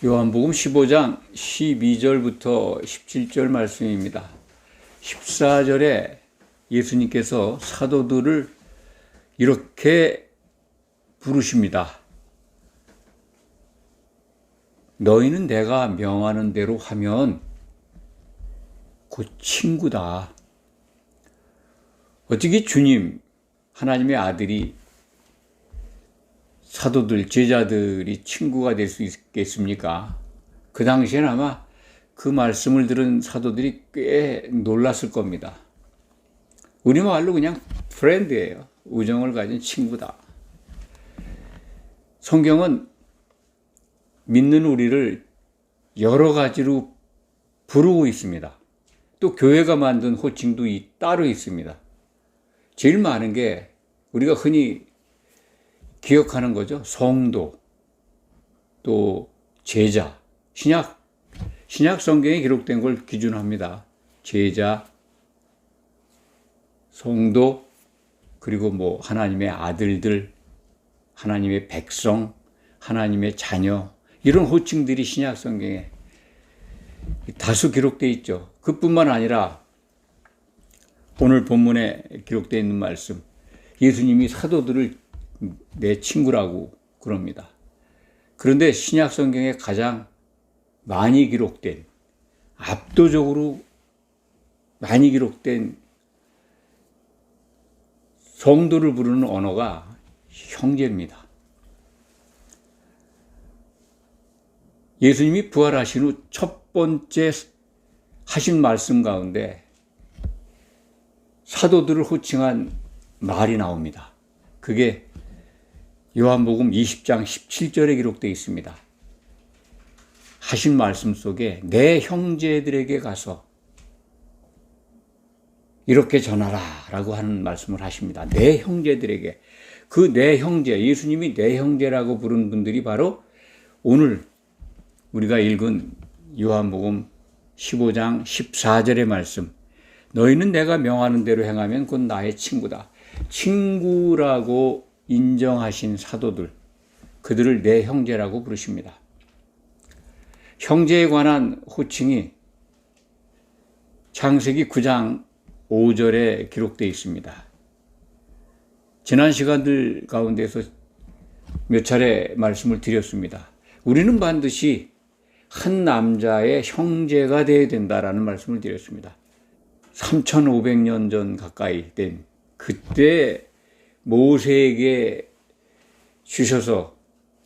요한복음 15장 12절부터 17절 말씀입니다. 14절에 예수님께서 사도들을 이렇게 부르십니다. 너희는 내가 명하는 대로 하면 곧 친구다. 어떻게 주님, 하나님의 아들이 사도들, 제자들이 친구가 될 수 있겠습니까? 그 당시에는 아마 그 말씀을 들은 사도들이 꽤 놀랐을 겁니다. 우리말로 그냥 프렌드예요. 우정을 가진 친구다. 성경은 믿는 우리를 여러 가지로 부르고 있습니다. 또 교회가 만든 호칭도 따로 있습니다. 제일 많은 게 우리가 흔히 기억하는 거죠. 성도, 또 제자, 신약 성경에 기록된 걸 기준합니다. 제자, 성도, 그리고 하나님의 아들들, 하나님의 백성, 하나님의 자녀, 이런 호칭들이 신약 성경에 다수 기록되어 있죠. 그뿐만 아니라 오늘 본문에 기록되어 있는 말씀, 예수님이 사도들을 내 친구라고 그럽니다. 그런데 신약 성경에 가장 많이 기록된, 압도적으로 많이 기록된 성도를 부르는 언어가 형제입니다. 예수님이 부활하신 후 첫 번째 하신 말씀 가운데 사도들을 호칭한 말이 나옵니다. 그게 요한복음 20장 17절에 기록되어 있습니다. 하신 말씀 속에 내 형제들에게 가서 이렇게 전하라 라고 하는 말씀을 하십니다. 내 형제들에게. 그 내 형제, 예수님이 내 형제라고 부른 분들이 바로 오늘 우리가 읽은 요한복음 15장 14절의 말씀, 너희는 내가 명하는 대로 행하면 곧 나의 친구다. 친구라고 인정하신 사도들, 그들을 내 형제라고 부르십니다. 형제에 관한 호칭이 창세기 9장 5절에 기록되어 있습니다. 지난 시간들 가운데서 몇 차례 말씀을 드렸습니다. 우리는 반드시 한 남자의 형제가 되어야 된다라는 말씀을 드렸습니다. 3,500년 전 가까이 된 그때 모세에게 주셔서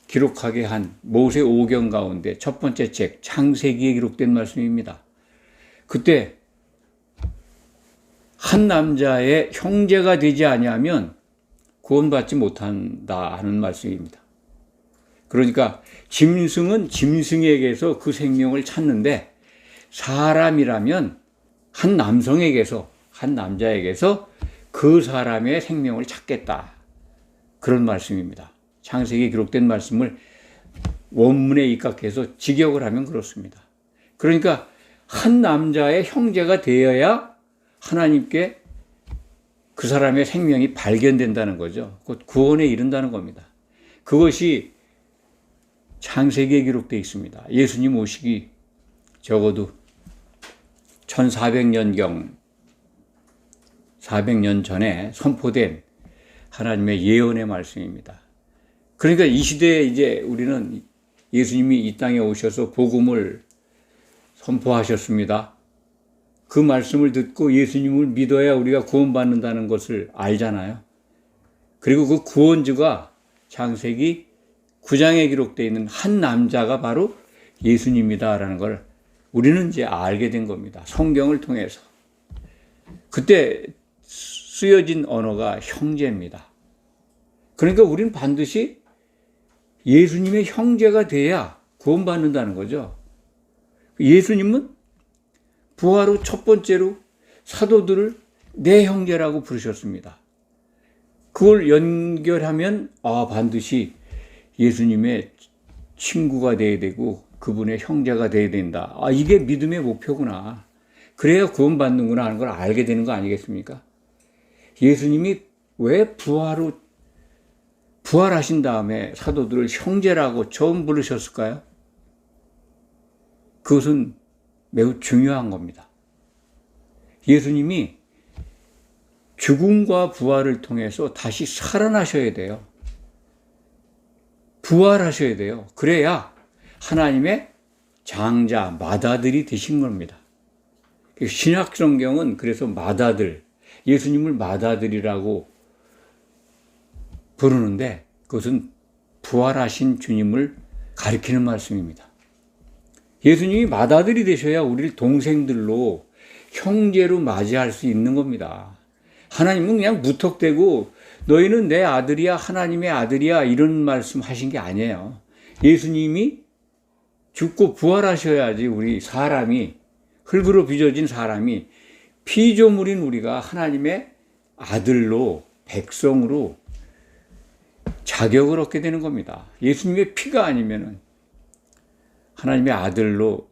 기록하게 한 모세 5경 가운데 첫 번째 책 창세기에 기록된 말씀입니다. 그때 한 남자의 형제가 되지 아니하면 구원받지 못한다 하는 말씀입니다. 그러니까 짐승은 짐승에게서 그 생명을 찾는데 사람이라면 한 남성에게서, 한 남자에게서 그 사람의 생명을 찾겠다. 그런 말씀입니다. 창세기에 기록된 말씀을 원문에 입각해서 직역을 하면 그렇습니다. 그러니까 한 남자의 형제가 되어야 하나님께 그 사람의 생명이 발견된다는 거죠. 곧 구원에 이른다는 겁니다. 그것이 창세기에 기록되어 있습니다. 예수님 오시기 적어도 1400년경, 400년 전에 선포된 하나님의 예언의 말씀입니다. 그러니까 이 시대에 이제 우리는 예수님이 이 땅에 오셔서 복음을 선포하셨습니다. 그 말씀을 듣고 예수님을 믿어야 우리가 구원받는다는 것을 알잖아요. 그리고 그 구원주가 창세기 9장에 기록되어 있는 한 남자가 바로 예수님이다라는 걸 우리는 이제 알게 된 겁니다. 성경을 통해서. 그때 쓰여진 언어가 형제입니다. 그러니까 우리는 반드시 예수님의 형제가 돼야 구원받는다는 거죠. 예수님은 부활 후 첫 번째로 사도들을 내 형제라고 부르셨습니다. 그걸 연결하면 반드시 예수님의 친구가 되어야 되고 그분의 형제가 되어야 된다. 이게 믿음의 목표구나. 그래야 구원받는구나 하는 걸 알게 되는 거 아니겠습니까? 예수님이 왜 부활하신 다음에 사도들을 형제라고 처음 부르셨을까요? 그것은 매우 중요한 겁니다. 예수님이 죽음과 부활을 통해서 다시 살아나셔야 돼요. 부활하셔야 돼요. 그래야 하나님의 장자, 맏아들이 되신 겁니다. 신약 성경은 그래서 맏아들, 예수님을 맏아들이라고 부르는데 그것은 부활하신 주님을 가리키는 말씀입니다. 예수님이 맏아들이 되셔야 우리를 동생들로 형제로 맞이할 수 있는 겁니다. 하나님은 그냥 무턱대고 너희는 내 아들이야, 하나님의 아들이야 이런 말씀 하신 게 아니에요. 예수님이 죽고 부활하셔야지 우리 사람이, 흙으로 빚어진 사람이, 피조물인 우리가 하나님의 아들로, 백성으로 자격을 얻게 되는 겁니다. 예수님의 피가 아니면은 하나님의 아들로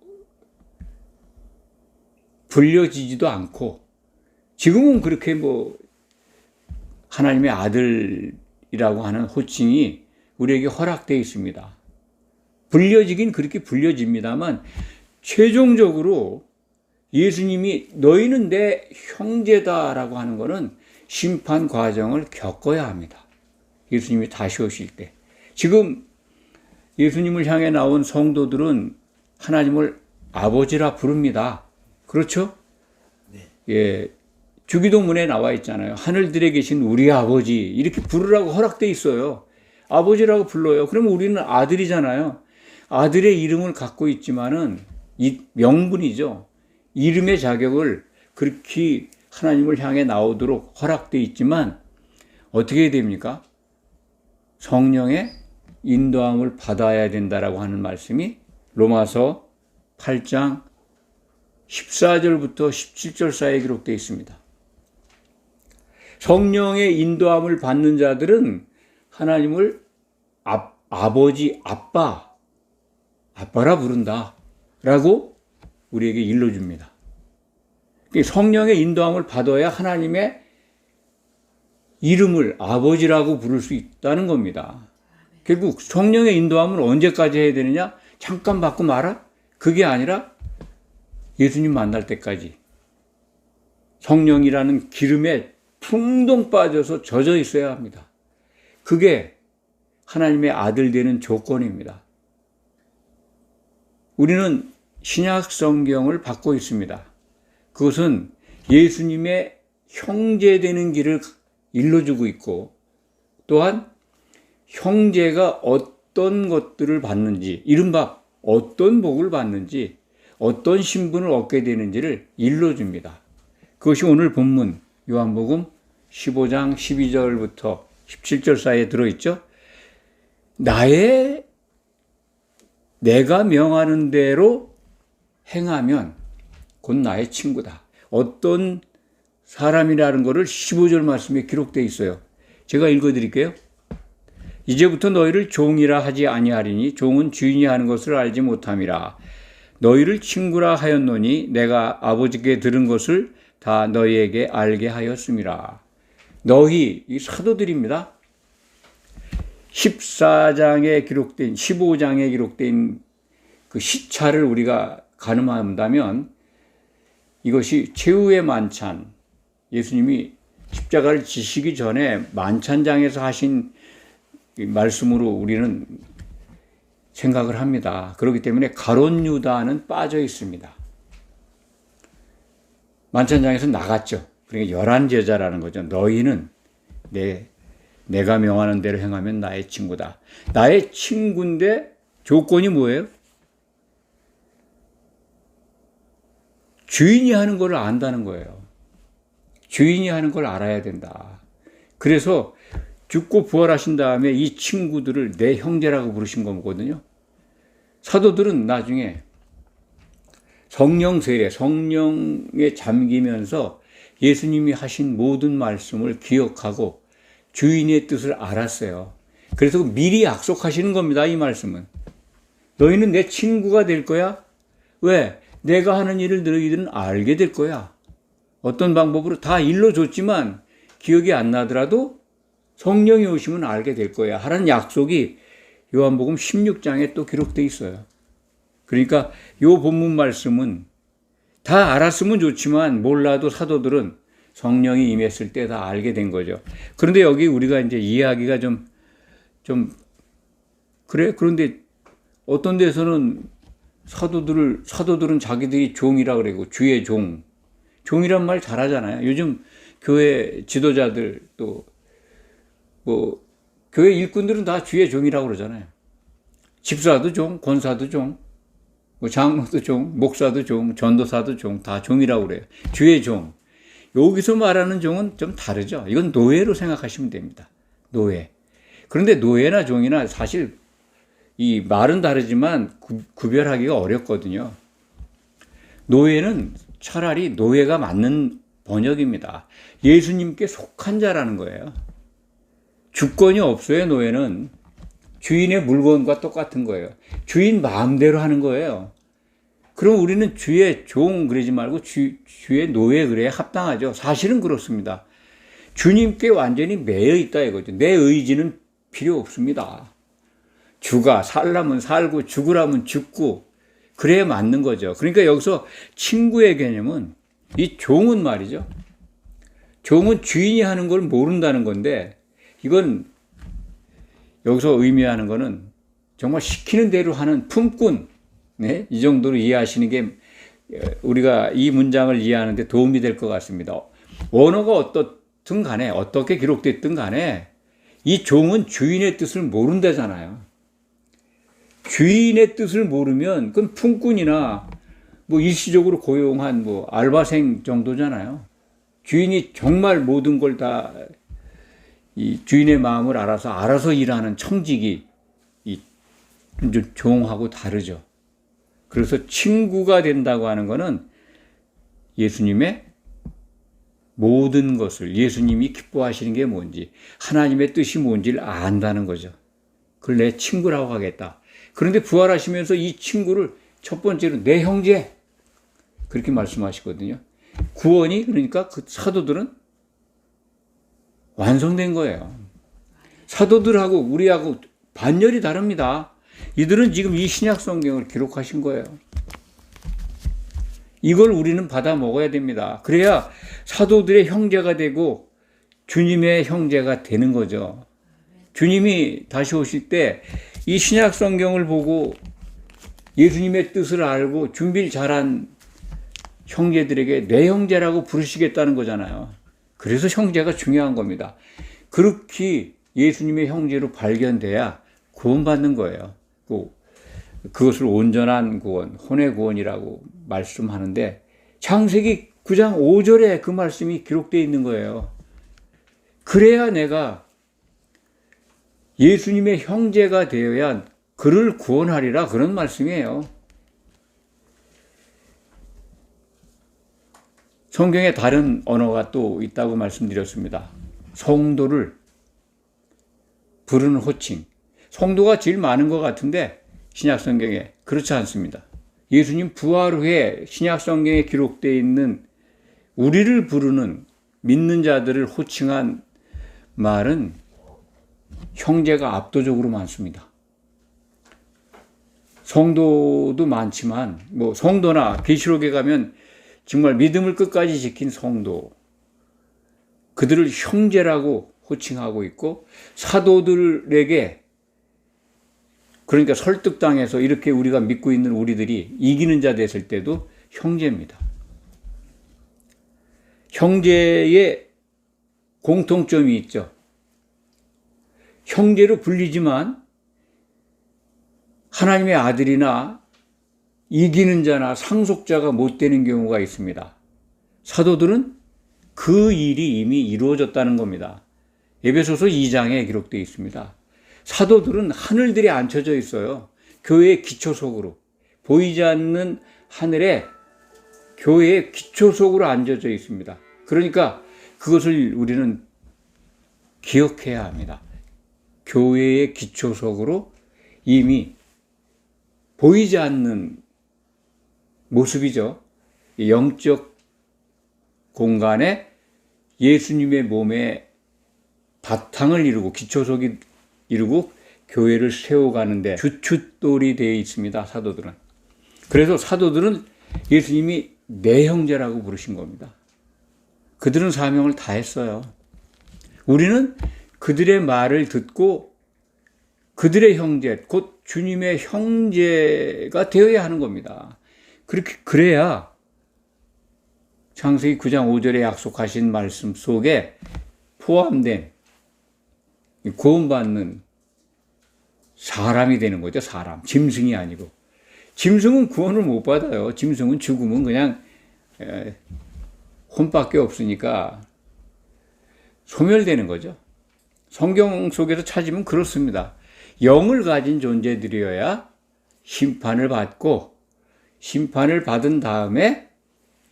불려지지도 않고, 지금은 그렇게 하나님의 아들이라고 하는 호칭이 우리에게 허락되어 있습니다. 불려지긴 그렇게 불려집니다만, 최종적으로 예수님이 너희는 내 형제다라고 하는 것은 심판 과정을 겪어야 합니다. 예수님이 다시 오실 때. 지금 예수님을 향해 나온 성도들은 하나님을 아버지라 부릅니다. 그렇죠? 네. 예. 주기도문에 나와 있잖아요. 하늘들에 계신 우리 아버지 이렇게 부르라고 허락돼 있어요. 아버지라고 불러요. 그러면 우리는 아들이잖아요. 아들의 이름을 갖고 있지만은 이 명분이죠. 이름의 자격을 그렇게 하나님을 향해 나오도록 허락돼 있지만 어떻게 됩니까? 성령의 인도함을 받아야 된다라고 하는 말씀이 로마서 8장 14절부터 17절 사이에 기록되어 있습니다. 성령의 인도함을 받는 자들은 하나님을 아버지, 아빠라 부른다 라고 우리에게 일러줍니다. 성령의 인도함을 받아야 하나님의 이름을 아버지라고 부를 수 있다는 겁니다. 결국 성령의 인도함을 언제까지 해야 되느냐? 잠깐 받고 말아? 그게 아니라 예수님 만날 때까지 성령이라는 기름에 풍덩 빠져서 젖어 있어야 합니다. 그게 하나님의 아들 되는 조건입니다. 우리는 신약 성경을 받고 있습니다. 그것은 예수님의 형제 되는 길을 일러주고 있고, 또한 형제가 어떤 것들을 받는지, 이른바 어떤 복을 받는지, 어떤 신분을 얻게 되는지를 일러줍니다. 그것이 오늘 본문 요한복음 15장 12절부터 17절 사이에 들어있죠. 내가 명하는 대로 행하면 곧 나의 친구다. 어떤 사람이라는 것을 15절 말씀에 기록되어 있어요. 제가 읽어드릴게요. 이제부터 너희를 종이라 하지 아니하리니 종은 주인이 하는 것을 알지 못함이라. 너희를 친구라 하였노니 내가 아버지께 들은 것을 다 너희에게 알게 하였음이라. 너희, 이 사도들입니다. 14장에 기록된, 15장에 기록된 그 시차를 우리가 가늠한다면 이것이 최후의 만찬, 예수님이 십자가를 지시기 전에 만찬장에서 하신 말씀으로 우리는 생각을 합니다. 그렇기 때문에 가룟 유다는 빠져 있습니다. 만찬장에서 나갔죠. 그러니까 11제자라는 거죠. 너희는 내가 명하는 대로 행하면 나의 친구다. 나의 친구인데 조건이 뭐예요? 주인이 하는 걸 안다는 거예요. 주인이 하는 걸 알아야 된다. 그래서 죽고 부활하신 다음에 이 친구들을 내 형제라고 부르신 거거든요. 사도들은 나중에 성령 세례, 성령에 잠기면서 예수님이 하신 모든 말씀을 기억하고 주인의 뜻을 알았어요. 그래서 미리 약속하시는 겁니다. 이 말씀은. 너희는 내 친구가 될 거야. 왜? 내가 하는 일을 너희들은 알게 될 거야. 어떤 방법으로 다 일러줬지만 기억이 안 나더라도 성령이 오시면 알게 될 거야 하라는 약속이 요한복음 16장에 또 기록되어 있어요. 그러니까 요 본문 말씀은 다 알았으면 좋지만 몰라도 사도들은 성령이 임했을 때 다 알게 된 거죠. 그런데 여기 우리가 이제 이해하기가 좀 그래? 그런데 어떤 데서는 사도들은 자기들이 종이라 그러고 주의 종이란 말 잘하잖아요. 요즘 교회 지도자들 또 뭐 교회 일꾼들은 다 주의 종이라고 그러잖아요. 집사도 종, 권사도 종, 뭐 장로도 종, 목사도 종, 전도사도 종, 다 종이라고 그래요. 주의 종. 여기서 말하는 종은 좀 다르죠. 이건 노예로 생각하시면 됩니다. 노예. 그런데 노예나 종이나 사실 이 말은 다르지만 구별하기가 어렵거든요. 노예는 차라리 노예가 맞는 번역입니다. 예수님께 속한 자라는 거예요. 주권이 없어요, 노예는. 주인의 물건과 똑같은 거예요. 주인 마음대로 하는 거예요. 그럼 우리는 주의 종 그러지 말고 주의 노예 그래야 합당하죠. 사실은 그렇습니다. 주님께 완전히 매여 있다 이거죠. 내 의지는 필요 없습니다. 주가 살라면 살고 죽으라면 죽고 그래야 맞는 거죠. 그러니까 여기서 친구의 개념은 이 종은 말이죠. 종은 주인이 하는 걸 모른다는 건데 이건 여기서 의미하는 거는 정말 시키는 대로 하는 품꾼, 네? 이 정도로 이해하시는 게 우리가 이 문장을 이해하는 데 도움이 될 것 같습니다. 원어가 어떻든 간에 어떻게 기록됐든 간에 이 종은 주인의 뜻을 모른다잖아요. 주인의 뜻을 모르면 그건 품꾼이나 뭐 일시적으로 고용한 뭐 알바생 정도잖아요. 주인이 정말 모든 걸 다 이 주인의 마음을 알아서 일하는 청직이 이 종하고 다르죠. 그래서 친구가 된다고 하는 것은 예수님의 모든 것을 예수님이 기뻐하시는 게 뭔지 하나님의 뜻이 뭔지를 안다는 거죠. 그걸 내 친구라고 하겠다. 그런데 부활하시면서 이 친구를 첫 번째로 내 형제 그렇게 말씀하시거든요. 구원이 그러니까 그 사도들은 완성된 거예요. 사도들하고 우리하고 반열이 다릅니다. 이들은 지금 이 신약 성경을 기록하신 거예요. 이걸 우리는 받아 먹어야 됩니다. 그래야 사도들의 형제가 되고 주님의 형제가 되는 거죠. 주님이 다시 오실 때 이 신약 성경을 보고 예수님의 뜻을 알고 준비를 잘한 형제들에게 내 형제라고 부르시겠다는 거잖아요. 그래서 형제가 중요한 겁니다. 그렇게 예수님의 형제로 발견돼야 구원받는 거예요. 그것을 온전한 구원, 혼의 구원이라고 말씀하는데 창세기 9장 5절에 그 말씀이 기록되어 있는 거예요. 그래야 내가 예수님의 형제가 되어야 그를 구원하리라 그런 말씀이에요. 성경에 다른 언어가 또 있다고 말씀드렸습니다. 성도를 부르는 호칭. 성도가 제일 많은 것 같은데 신약 성경에 그렇지 않습니다. 예수님 부활 후에 신약 성경에 기록되어 있는 우리를 부르는 믿는 자들을 호칭한 말은 형제가 압도적으로 많습니다. 성도도 많지만 뭐 성도나 계시록에 가면 정말 믿음을 끝까지 지킨 성도 그들을 형제라고 호칭하고 있고 사도들에게 그러니까 설득당해서 이렇게 우리가 믿고 있는 우리들이 이기는 자 됐을 때도 형제입니다. 형제의 공통점이 있죠. 형제로 불리지만 하나님의 아들이나 이기는 자나 상속자가 못 되는 경우가 있습니다. 사도들은 그 일이 이미 이루어졌다는 겁니다. 에베소서 2장에 기록되어 있습니다. 사도들은 하늘들에 앉혀져 있어요. 교회의 기초석으로. 보이지 않는 하늘에 교회의 기초석으로 앉혀져 있습니다. 그러니까 그것을 우리는 기억해야 합니다. 교회의 기초석으로 이미 보이지 않는 모습이죠. 영적 공간에 예수님의 몸에 바탕을 이루고 기초석이 이루고 교회를 세워가는데 주춧돌이 되어 있습니다. 사도들은. 그래서 사도들은 예수님이 내 형제라고 부르신 겁니다. 그들은 사명을 다 했어요. 우리는 그들의 말을 듣고 그들의 형제, 곧 주님의 형제가 되어야 하는 겁니다. 그래야 창세기 9장 5절에 약속하신 말씀 속에 포함된 구원받는 사람이 되는 거죠. 사람, 짐승이 아니고. 짐승은 구원을 못 받아요. 짐승은 죽으면 그냥 혼밖에 없으니까 소멸되는 거죠. 성경 속에서 찾으면 그렇습니다. 영을 가진 존재들이어야 심판을 받고 심판을 받은 다음에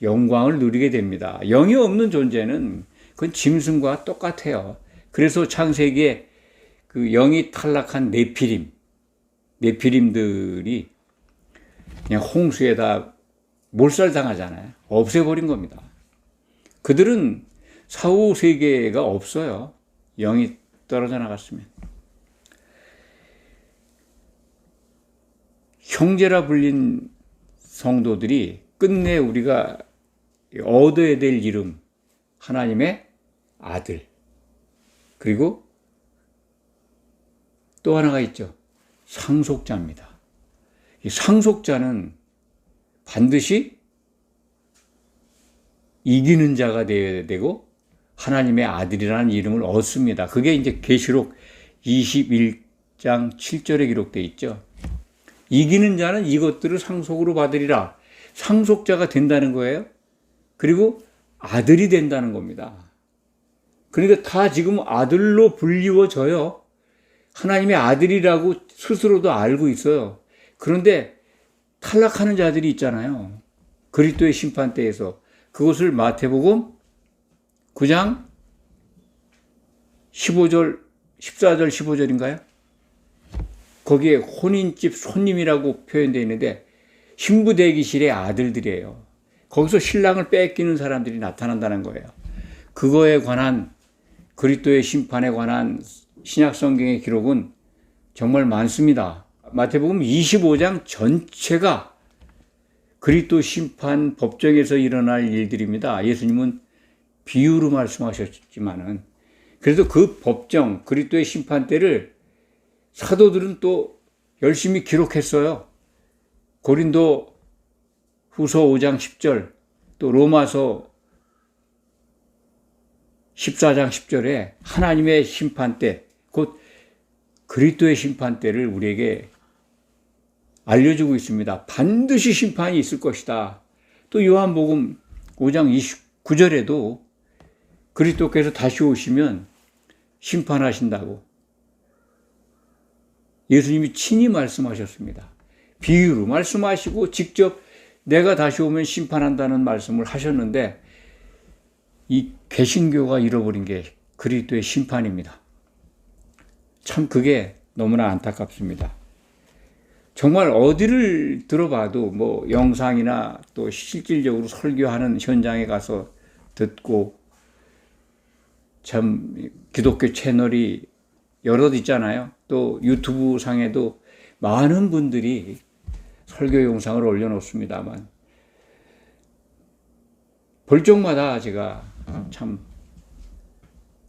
영광을 누리게 됩니다. 영이 없는 존재는 그건 짐승과 똑같아요. 그래서 창세기에 그 영이 탈락한 네피림들이 그냥 홍수에다 몰살당하잖아요. 없애버린 겁니다. 그들은 사후 세계가 없어요. 영이 떨어져 나갔으면. 형제라 불린 성도들이 끝내 우리가 얻어야 될 이름, 하나님의 아들. 그리고 또 하나가 있죠. 상속자입니다. 이 상속자는 반드시 이기는 자가 되어야 되고 하나님의 아들이라는 이름을 얻습니다. 그게 이제 계시록 21장 7절에 기록되어 있죠. 이기는 자는 이것들을 상속으로 받으리라. 상속자가 된다는 거예요. 그리고 아들이 된다는 겁니다. 그러니까 다 지금 아들로 불리워져요. 하나님의 아들이라고 스스로도 알고 있어요. 그런데 탈락하는 자들이 있잖아요. 그리스도의 심판대에서. 그것을 마태복음 9장 15절, 14절, 15절인가요? 거기에 혼인집 손님이라고 표현되어 있는데 신부 대기실의 아들들이에요. 거기서 신랑을 뺏기는 사람들이 나타난다는 거예요. 그거에 관한 그리스도의 심판에 관한 신약 성경의 기록은 정말 많습니다. 마태복음 25장 전체가 그리스도 심판 법정에서 일어날 일들입니다. 예수님은 비유로 말씀하셨지만은 그래도 그 법정 그리스도의 심판 때를 사도들은 또 열심히 기록했어요. 고린도 후서 5장 10절 또 로마서 14장 10절에 하나님의 심판 때 곧 그리스도의 심판 때를 우리에게 알려주고 있습니다. 반드시 심판이 있을 것이다. 또 요한복음 5장 29절에도 그리스도께서 다시 오시면 심판하신다고 예수님이 친히 말씀하셨습니다. 비유로 말씀하시고 직접 내가 다시 오면 심판한다는 말씀을 하셨는데 이 개신교가 잃어버린 게 그리스도의 심판입니다. 참 그게 너무나 안타깝습니다. 정말 어디를 들어봐도 뭐 영상이나 또 실질적으로 설교하는 현장에 가서 듣고 참 기독교 채널이 여럿 있잖아요. 또 유튜브 상에도 많은 분들이 설교 영상을 올려놓습니다만 볼 적마다 제가 참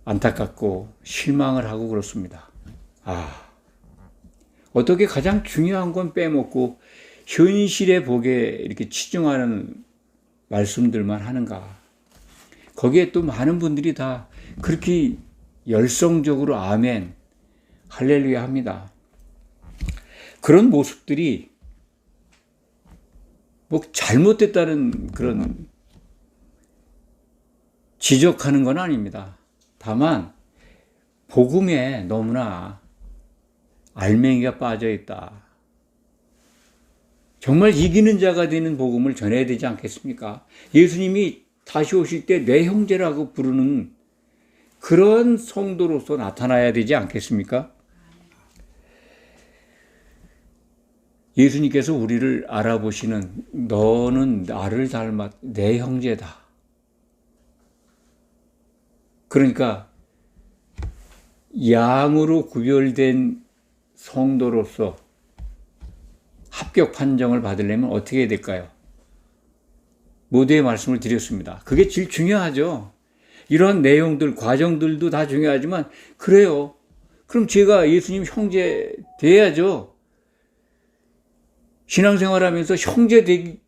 안타깝고 실망을 하고 그렇습니다. 어떻게 가장 중요한 건 빼먹고 현실의 복에 이렇게 치중하는 말씀들만 하는가. 거기에 또 많은 분들이 다 그렇게 열성적으로 아멘, 할렐루야 합니다. 그런 모습들이 뭐 잘못됐다는 그런 지적하는 건 아닙니다. 다만 복음에 너무나 알맹이가 빠져 있다. 정말 이기는 자가 되는 복음을 전해야 되지 않겠습니까? 예수님이 다시 오실 때 내 형제라고 부르는 그런 성도로서 나타나야 되지 않겠습니까? 예수님께서 우리를 알아보시는 너는 나를 닮았 내 형제다. 그러니까 양으로 구별된 성도로서 합격 판정을 받으려면 어떻게 해야 될까요? 모두의 말씀을 드렸습니다. 그게 제일 중요하죠. 이런 내용들, 과정들도 다 중요하지만 그래요. 그럼 제가 예수님 형제 돼야죠. 신앙생활하면서 형제 되기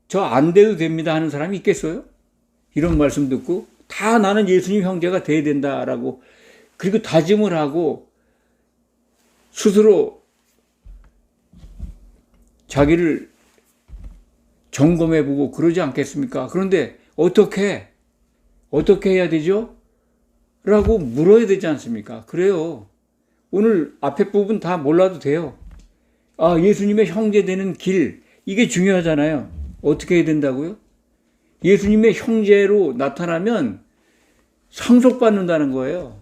저 안 돼도 됩니다 하는 사람이 있겠어요? 이런 말씀 듣고 다 나는 예수님 형제가 돼야 된다라고 그리고 다짐을 하고 스스로 자기를 점검해보고 그러지 않겠습니까? 그런데 어떻게 해야 되죠? 라고 물어야 되지 않습니까? 그래요. 오늘 앞에 부분 다 몰라도 돼요. 아, 예수님의 형제 되는 길, 이게 중요하잖아요. 어떻게 해야 된다고요? 예수님의 형제로 나타나면 상속받는다는 거예요.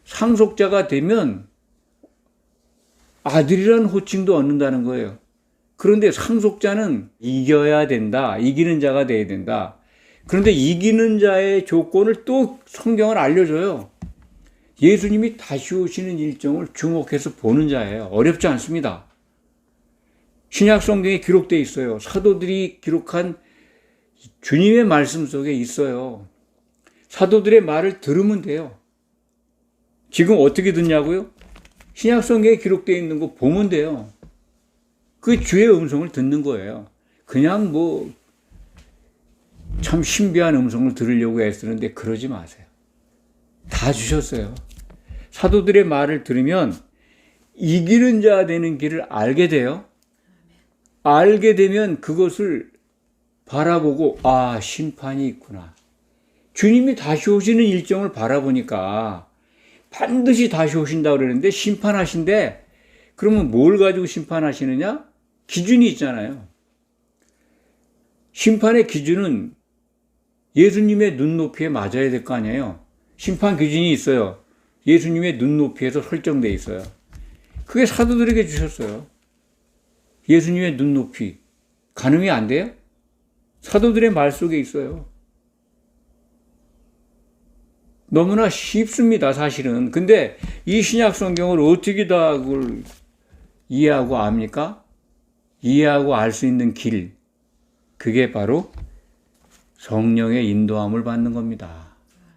상속자가 되면 아들이라는 호칭도 얻는다는 거예요. 그런데 상속자는 이겨야 된다. 이기는 자가 돼야 된다. 그런데 이기는 자의 조건을 또 성경을 알려줘요. 예수님이 다시 오시는 일정을 주목해서 보는 자예요. 어렵지 않습니다. 신약 성경에 기록되어 있어요. 사도들이 기록한 주님의 말씀 속에 있어요. 사도들의 말을 들으면 돼요. 지금 어떻게 듣냐고요? 신약 성경에 기록되어 있는 거 보면 돼요. 그 주의 음성을 듣는 거예요. 그냥 참 신비한 음성을 들으려고 애쓰는데 그러지 마세요. 다 주셨어요. 사도들의 말을 들으면 이기는 자 되는 길을 알게 돼요. 알게 되면 그것을 바라보고 아, 심판이 있구나. 주님이 다시 오시는 일정을 바라보니까 반드시 다시 오신다고 그러는데 심판하신데 그러면 뭘 가지고 심판하시느냐? 기준이 있잖아요. 심판의 기준은 예수님의 눈높이에 맞아야 될 거 아니에요. 심판 기준이 있어요. 예수님의 눈높이에서 설정되어 있어요. 그게 사도들에게 주셨어요. 예수님의 눈높이. 가늠이 안 돼요? 사도들의 말 속에 있어요. 너무나 쉽습니다, 사실은. 근데 이 신약 성경을 어떻게 다 그걸 이해하고 압니까? 이해하고 알 수 있는 길. 그게 바로 성령의 인도함을 받는 겁니다.